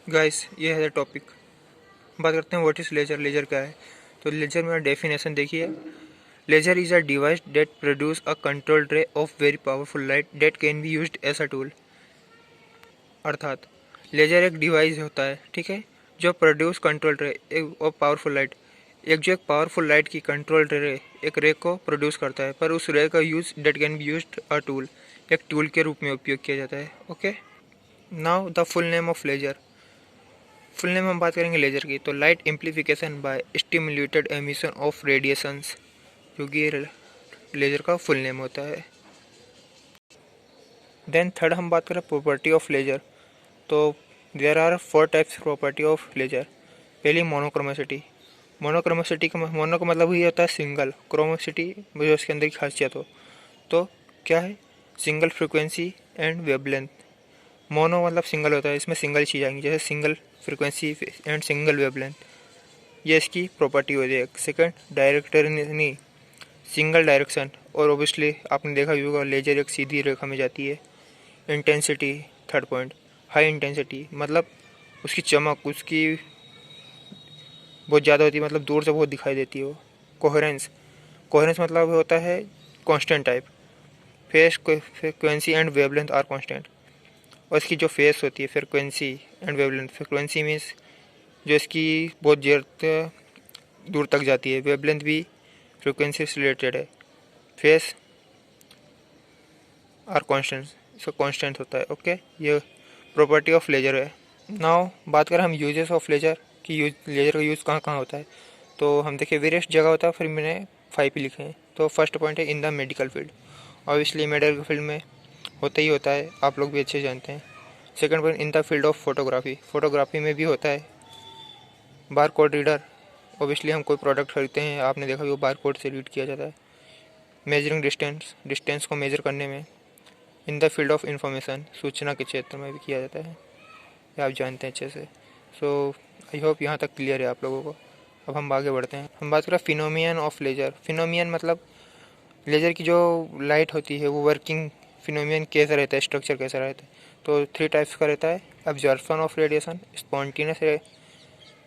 Guys, ये है topic. बात करते हैं व्हाट इज़ लेजर। लेजर क्या है? तो लेजर में डेफिनेशन देखिए। Laser is a device that produce a controlled ray of very powerful light that can be used as a tool. अर्थात लेजर एक डिवाइस होता है, ठीक है, जो produce controlled ray of powerful light. एक पावरफुल लाइट की कंट्रोल्ड रे एक रे को प्रोड्यूस करता है, पर उस रे का use that can be used a tool, एक टूल के रूप में उपयोग किया जाता है। Okay, now the full name of laser. Full name हम बात करेंगे लेजर की, तो light amplification by stimulated emission of radiations, क्योंकि ये लेजर का फुल नेम होता है। देन थर्ड हम बात करें प्रॉपर्टी ऑफ लेजर, तो there are 4 types property of laser. पहली मोनोक्रोमेसिटी। मोनो का मतलब ही होता है सिंगल, क्रोमोसिटी जो उसके अंदर की खासियत हो। तो क्या है? Single frequency and wavelength. Mono मतलब सिंगल होता है, इसमें सिंगल चीज़ आएंगी, जैसे single frequency and single wavelength, ये इसकी प्रॉपर्टी हो जाए। सेकंड, डायरेक्टरी, सिंगल डायरेक्शन, और ओबियसली आपने देखा भी होगा लेजर एक सीधी रेखा में जाती है। Intensity, third point, high intensity, मतलब उसकी चमक उसकी बहुत ज़्यादा होती है, मतलब दूर से बहुत दिखाई देती है वो। कोहेरेंस, कोहेरेंस मतलब होता है constant type. Phase, frequency and wavelength are constant. और इसकी जो फेस होती है, frequency and wavelength, frequency means जो इसकी बहुत देर दूर तक जाती है, वेवलेंथ भी फ्रिक्वेंसी से रिलेटेड है। फेस आर कांस्टेंट, इसका कांस्टेंट होता है। ओके, ये प्रॉपर्टी ऑफ लेजर है। नाउ बात करें हम यूजेस ऑफ लेजर कि लेजर का यूज़ कहाँ कहाँ होता है, तो हम देखिए वेरियस जगह होता है, फिर मैंने 5 ही लिखे हैं। तो फर्स्ट पॉइंट है in the medical field. Obviously medical field में होता ही होता है, आप लोग भी अच्छे जानते हैं। Second point, in the field of photography. Photography में भी होता है। बार कोड रीडर, ओबियसली हम कोई प्रोडक्ट खरीदते हैं, आपने देखा वो बार कोड से रीड किया जाता है। मेजरिंग डिस्टेंस, डिस्टेंस को मेजर करने में। In the field of information, सूचना के क्षेत्र में भी किया जाता है, ये आप जानते हैं अच्छे से। सो आई होप यहाँ तक क्लियर है आप लोगों को। अब हम आगे बढ़ते हैं, हम बात करें फिनोमियन ऑफ लेजर। फिनोमियन मतलब लेजर की जो लाइट होती है वो वर्किंग फिनोमियन कैसा रहता है, स्ट्रक्चर कैसा रहता है। तो 3 टाइप्स का रहता है। Absorption of radiation, spontaneous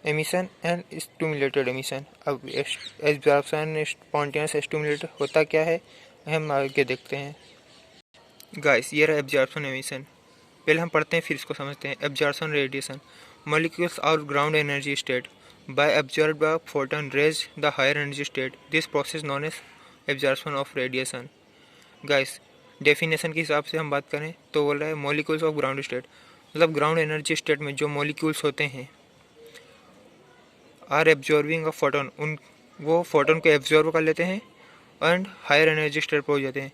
emission and stimulated emission. अब एब्जॉर्प्शन, स्पॉन्टेनियस, स्टिमुलेटेड होता क्या है हम आगे देखते हैं। गाइस, ये रहा एब्जॉर्प्शन एमिशन। पहले हम पढ़ते हैं फिर इसको समझते हैं। Absorption radiation, molecules are ground energy state by absorbed by photon rays the higher energy state, this process known as absorption of radiation। Guys, definition के हिसाब से हम बात करें तो बोल रहा है मॉलिक्यूल्स ऑफ ग्राउंड स्टेट, मतलब ग्राउंड एनर्जी स्टेट में जो मॉलिक्यूल्स होते हैं आर एब्जॉर्बिंग अ फोटोन, उन वो फोटोन को एब्जॉर्ब कर लेते हैं एंड हायर एनर्जी स्टेट पर हो जाते हैं।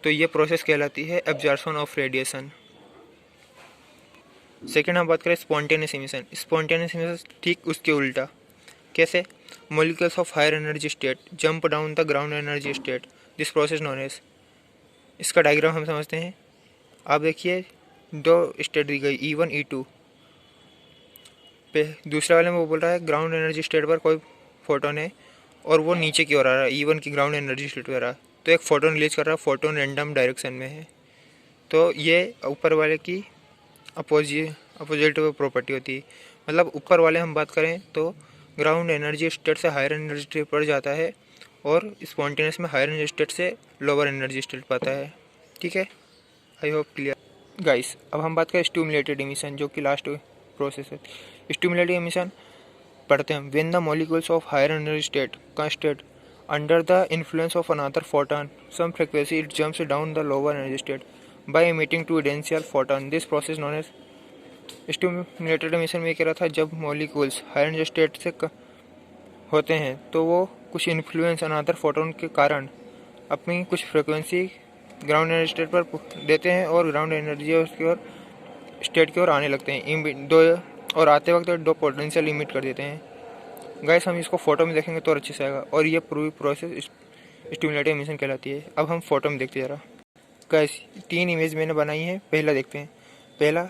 तो ये प्रोसेस कहलाती है एब्जॉर्प्शन ऑफ रेडिएशन। सेकेंड हम बात करें स्पॉन्टेनियस एमिशन। स्पॉन्टेनियस एमिशन ठीक उसके उल्टा। कैसे? Molecules of higher energy state jump down the ground energy state, this process known as. इसका डायग्राम हम समझते हैं। आप देखिए 2 स्टेट दी गई, E1 E2 पे। दूसरे वाले में वो बोल रहा है ग्राउंड एनर्जी स्टेट पर कोई फोटोन है और वो नीचे की ओर आ रहा है, E1 की ग्राउंड एनर्जी स्टेट पर आ रहा है, तो एक फोटोन रिलीज कर रहा है, फोटोन रैंडम डायरेक्शन में है। तो ये ऊपर वाले की अपोजिट प्रॉपर्टी होती है। मतलब ऊपर वाले हम बात करें तो ग्राउंड एनर्जी स्टेट से हायर एनर्जी स्टेट पर जाता है और स्पॉन्टेनियस में हायर एनर्जी स्टेट से लोअर एनर्जी स्टेट पाता है। ठीक है, आई होप क्लियर। गाइस, अब हम बात करें स्टिमुलेटेड एमिशन, जो कि लास्ट प्रोसेस है। स्टिमुलेटेड एमिशन पढ़ते हैं। When the molecules of higher energy state consisted under the influence of another photon some frequency it jumps down the lower energy state by emitting two identical photon, this process known as stimulated emission. में कह रहा था जब molecules higher energy state से होते हैं तो वो कुछ इन्फ्लुएंस अनदर फोटोन के कारण अपनी कुछ फ्रिक्वेंसी ग्राउंड एनर्जी स्टेट पर देते हैं और ग्राउंड एनर्जी उसकी ओर स्टेट की ओर आने लगते हैं। दो और आते वक्त 2 पोटेंशियल इमिट कर देते हैं। गाइस, हम इसको फोटो में देखेंगे तो अच्छे से आएगा, और ये पूरी प्रोसेस स्टिमुलेटेड एमिशन कहलाती है। अब हम फोटो में देखते जरा। गाइस, 3 इमेज मैंने बनाई है, पहला देखते हैं। पहला,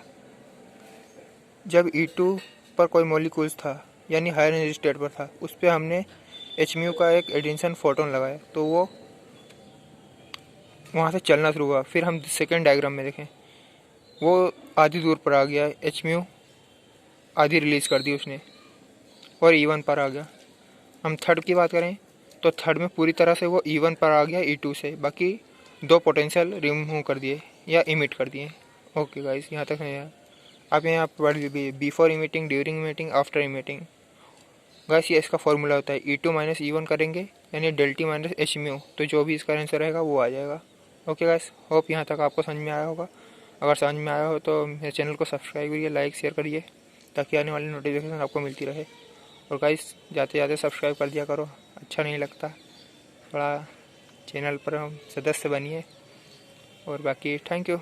जब E2 पर कोई मॉलिक्यूल्स था यानी हायर एनर्जी स्टेट पर था, उस पर हमने Hμ का एक एडिशन फोटोन लगाया तो वो वहाँ से चलना शुरू हुआ। फिर हम सेकेंड डायग्राम में देखें, वो आधी दूर पर आ गया Hμ आधी रिलीज़ कर दी उसने और E1 पर आ गया। हम थर्ड की बात करें तो थर्ड में पूरी तरह से वो E1 पर आ गया E2 से, बाकी 2 पोटेंशियल रिमूव कर दिए या इमिट कर दिए। ओके गाइस, यहाँ तक है। आप यहाँ पढ़ लीजिए before emitting, during emitting, after emitting. Guys ये इसका फॉर्मूला होता है E2 माइनस E1 करेंगे यानी डेल्टी माइनस एच म्यू, तो जो भी इसका आंसर रहेगा वो आ जाएगा। ओके गाइस, होप यहाँ तक आपको समझ में आया होगा। अगर समझ में आया हो तो मेरे चैनल को सब्सक्राइब करिए, लाइक शेयर करिए, ताकि आने वाली नोटिफिकेशन आपको मिलती रहे। और गाइस जाते जाते सब्सक्राइब कर दिया करो, अच्छा नहीं लगता, थोड़ा चैनल पर हम सदस्य बनिए। और बाकी थैंक यू।